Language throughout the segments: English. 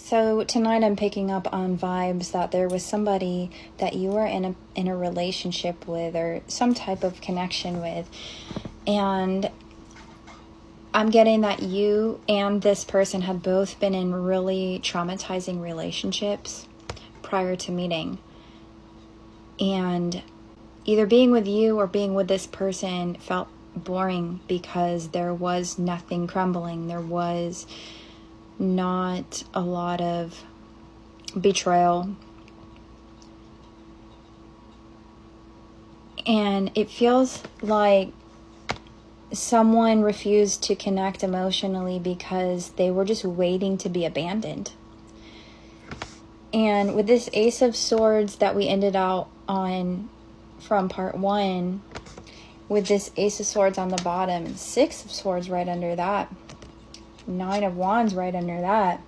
So tonight I'm picking up on vibes that there was somebody that you were in a relationship with or some type of connection with, and I'm getting that you and this person had both been in really traumatizing relationships prior to meeting. And either being with you or being with this person felt boring because there was nothing crumbling. There was not a lot of betrayal. And it feels like someone refused to connect emotionally because they were just waiting to be abandoned. And with this Ace of Swords that we ended out on from part 1, with this Ace of Swords on the bottom, 6 of Swords right under that, 9 of Wands right under that,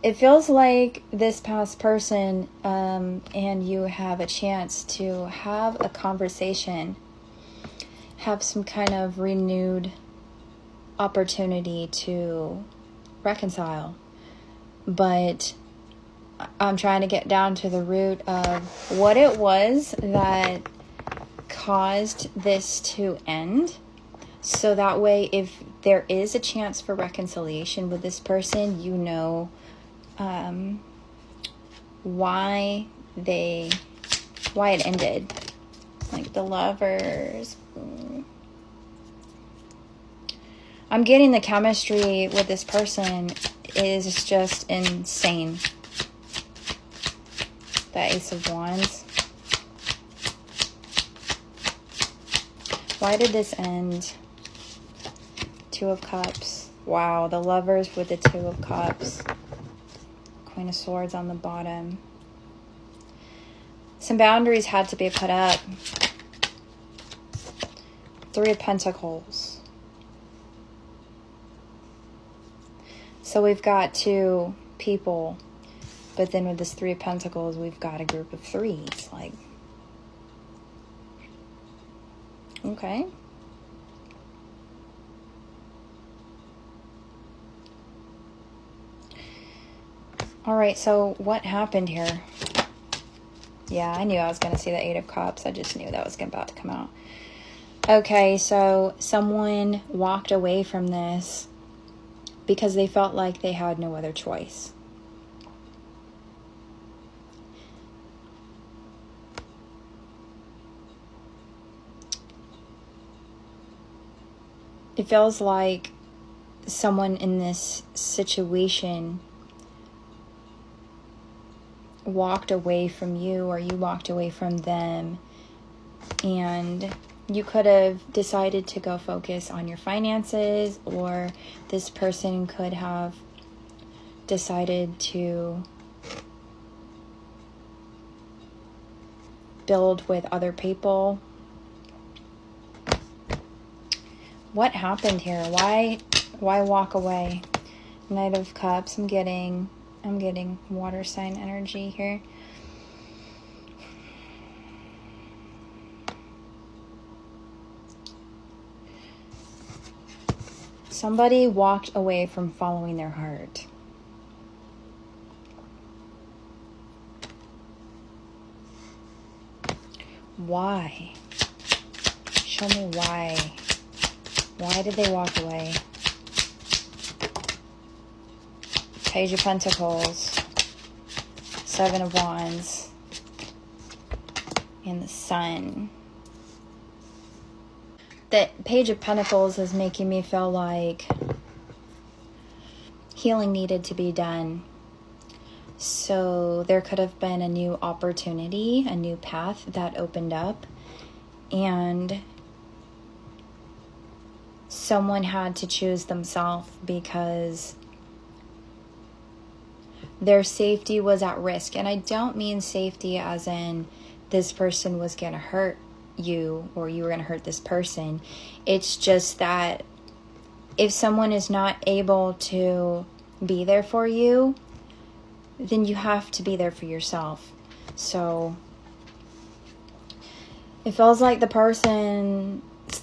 it feels like this past person and you have a chance to have a conversation, have some kind of renewed opportunity to reconcile. But I'm trying to get down to the root of what it was that caused this to end. So that way, if there is a chance for reconciliation with this person, you know why it ended. Like the Lovers. I'm getting the chemistry with this person is just insane. The Ace of Wands. Why did this end? 2 of Cups. Wow, the Lovers with the 2 of Cups. Queen of Swords on the bottom. Some boundaries had to be put up. 3 of Pentacles. So we've got 2 people, but then with this 3 of Pentacles, we've got a group of 3s. Like, okay. All right, so what happened here? Yeah, I knew I was going to see the 8 of Cups. I just knew that was about to come out. Okay, so someone walked away from this because they felt like they had no other choice. It feels like someone in this situation walked away from you, or you walked away from them, and you could have decided to go focus on your finances, or this person could have decided to build with other people. What happened here? Why walk away? Knight of Cups. I'm getting water sign energy here. Somebody walked away from following their heart. Why? Show me why. Why did they walk away? Page of Pentacles, 7 of Wands, and the Sun. The Page of Pentacles is making me feel like healing needed to be done. So there could have been a new opportunity, a new path that opened up, and someone had to choose themselves because their safety was at risk. And I don't mean safety as in this person was going to hurt you or you were going to hurt this person. It's just that if someone is not able to be there for you, then you have to be there for yourself. So it feels like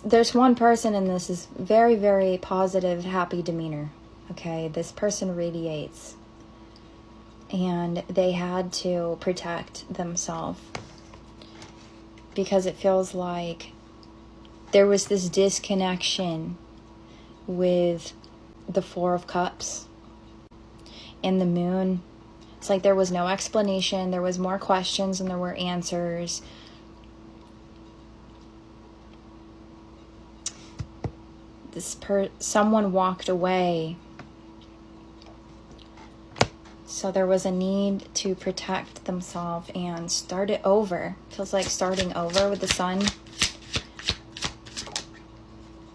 there's one person in this is very, very positive, happy demeanor. Okay, this person radiates. and they had to protect themselves because it feels like there was this disconnection with the Four of Cups and the Moon. It's like there was no explanation. There was more questions than there were answers. Someone walked away. So there was a need to protect themselves and start it over. Feels like starting over with the Sun.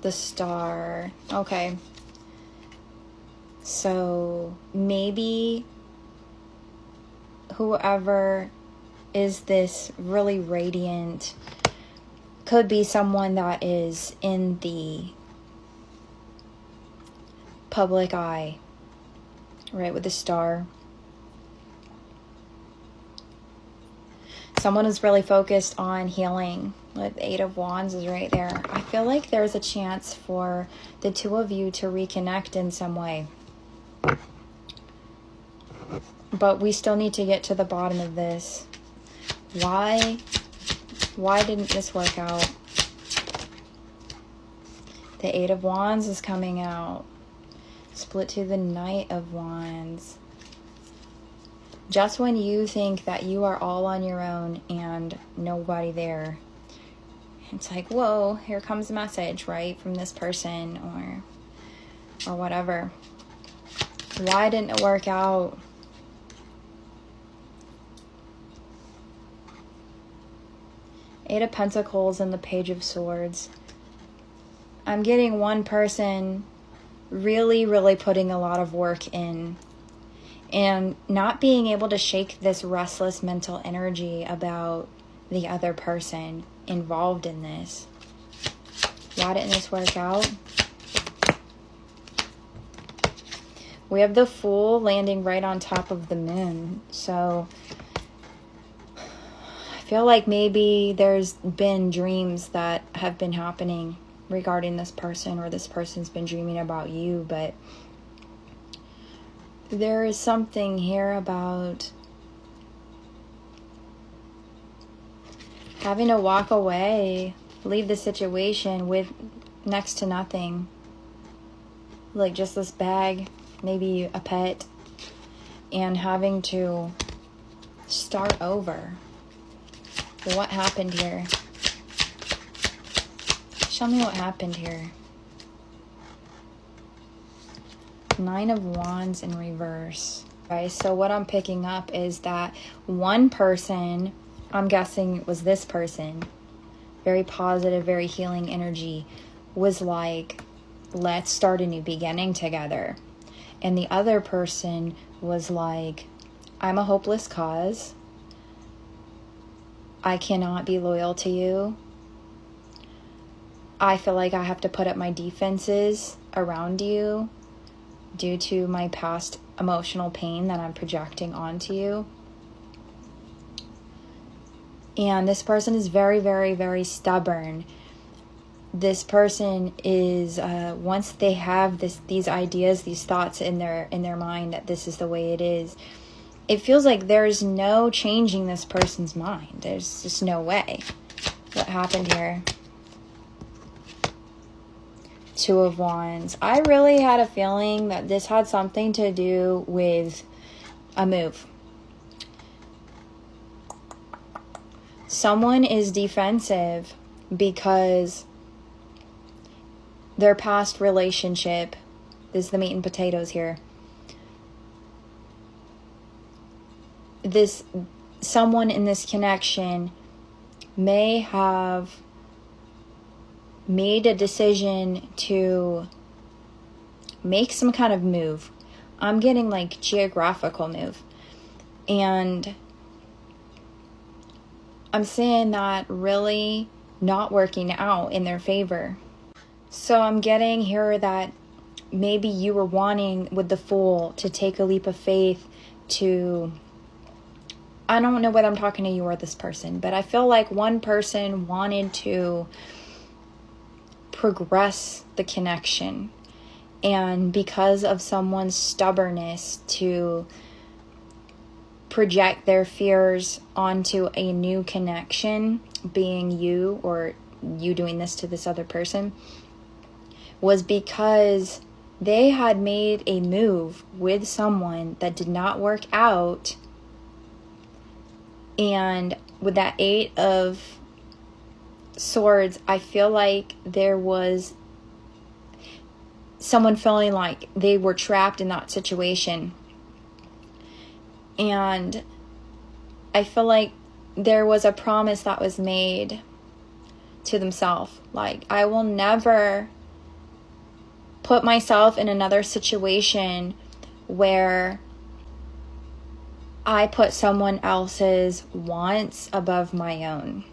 The Star. Okay. So maybe whoever is this really radiant could be someone that is in the public eye, right, with the Star. Someone is really focused on healing. Like the Eight of Wands is right there. I feel like there's a chance for the two of you to reconnect in some way. But we still need to get to the bottom of this. Why didn't this work out? The Eight of Wands is coming out. Split to the Knight of Wands. Just when you think that you are all on your own and nobody there, it's like, whoa, here comes a message, right, from this person or whatever. Why didn't it work out? Eight of Pentacles and the Page of Swords. I'm getting one person really, really putting a lot of work in and not being able to shake this restless mental energy about the other person involved in this. Why didn't this work out? We have the Fool landing right on top of the Moon. So I feel like maybe there's been dreams that have been happening regarding this person, or this person's been dreaming about you, but there is something here about having to walk away, leave the situation with next to nothing. Like just this bag, maybe a pet, and having to start over. What happened here? Show me what happened here. Nine of Wands in reverse. Okay, so what I'm picking up is that one person, I'm guessing it was this person, very positive, very healing energy, was like, let's start a new beginning together. And the other person was like, I'm a hopeless cause. I cannot be loyal to you. I feel like I have to put up my defenses around you due to my past emotional pain that I'm projecting onto you. And this person is very, very, very stubborn. This person is, once they have these ideas, these thoughts in their mind that this is the way it is, it feels like there's no changing this person's mind. There's just no way. What happened here? Two of Wands. I really had a feeling that this had something to do with a move. Someone is defensive because their past relationship, this is the meat and potatoes here. Someone in this connection may have made a decision to make some kind of move. I'm getting like geographical move. And I'm seeing that really not working out in their favor. So I'm getting here that maybe you were wanting with the Fool to take a leap of faith to, I don't know whether I'm talking to you or this person, but I feel like one person wanted to progress the connection, and because of someone's stubbornness to project their fears onto a new connection, being you or you doing this to this other person, was because they had made a move with someone that did not work out. And with that 8 of Swords, I feel like there was someone feeling like they were trapped in that situation. And I feel like there was a promise that was made to themselves. Like, I will never put myself in another situation where I put someone else's wants above my own.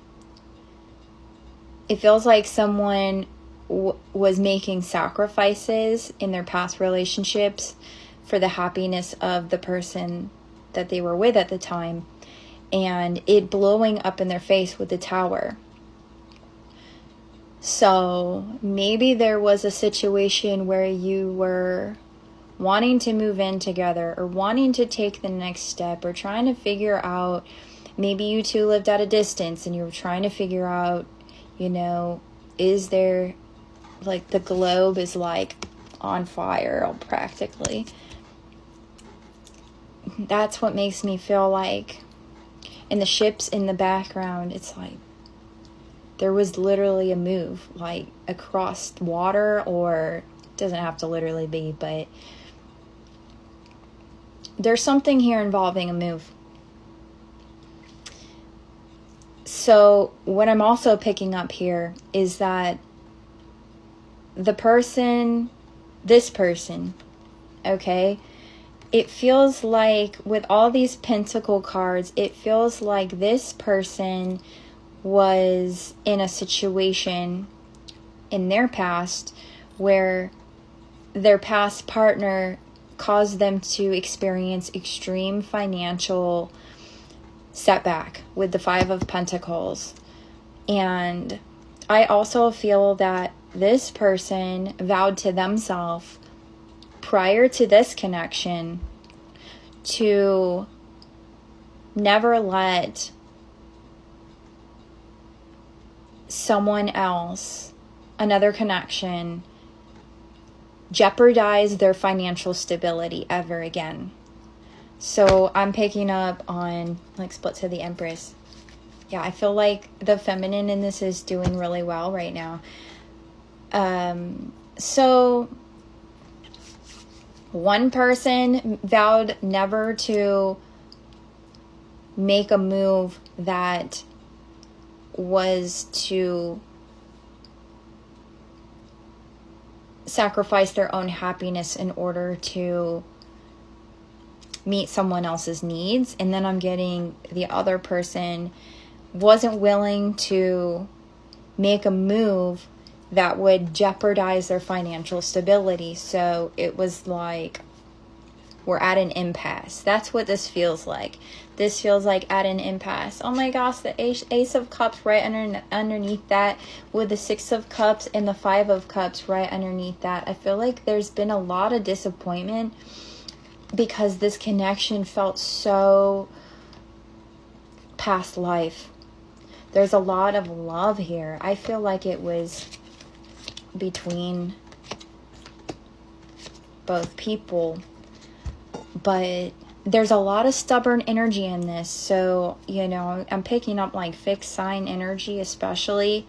It feels like someone was making sacrifices in their past relationships for the happiness of the person that they were with at the time, and it blowing up in their face with the Tower. So maybe there was a situation where you were wanting to move in together, or wanting to take the next step, or trying to figure out, maybe you two lived at a distance and you were trying to figure out, you know, is there, like, the globe is like on fire practically. That's what makes me feel like. And the ships in the background, it's like there was literally a move, like across water, or it doesn't have to literally be, but there's something here involving a move. So what I'm also picking up here is that the person, this person, okay, it feels like with all these Pentacle cards, it feels like this person was in a situation in their past where their past partner caused them to experience extreme financial setback with the 5 of Pentacles. And I also feel that this person vowed to themselves prior to this connection to never let someone else, another connection, jeopardize their financial stability ever again. So I'm picking up on, like, split to the Empress. Yeah, I feel like the feminine in this is doing really well right now. So one person vowed never to make a move that was to sacrifice their own happiness in order to meet someone else's needs. And then I'm getting the other person wasn't willing to make a move that would jeopardize their financial stability. So it was like we're at an impasse. That's what this feels like. This feels like at an impasse. Oh my gosh, the Ace of Cups right underneath that, with the 6 of Cups and the 5 of Cups right underneath that. I feel like there's been a lot of disappointment because this connection felt so past life. There's a lot of love here. I feel like it was between both people, but there's a lot of stubborn energy in this. So, you know, I'm picking up like fixed sign energy especially.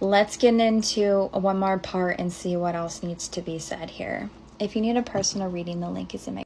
Let's get into one more part and see what else needs to be said here. If you need a personal reading, the link is in my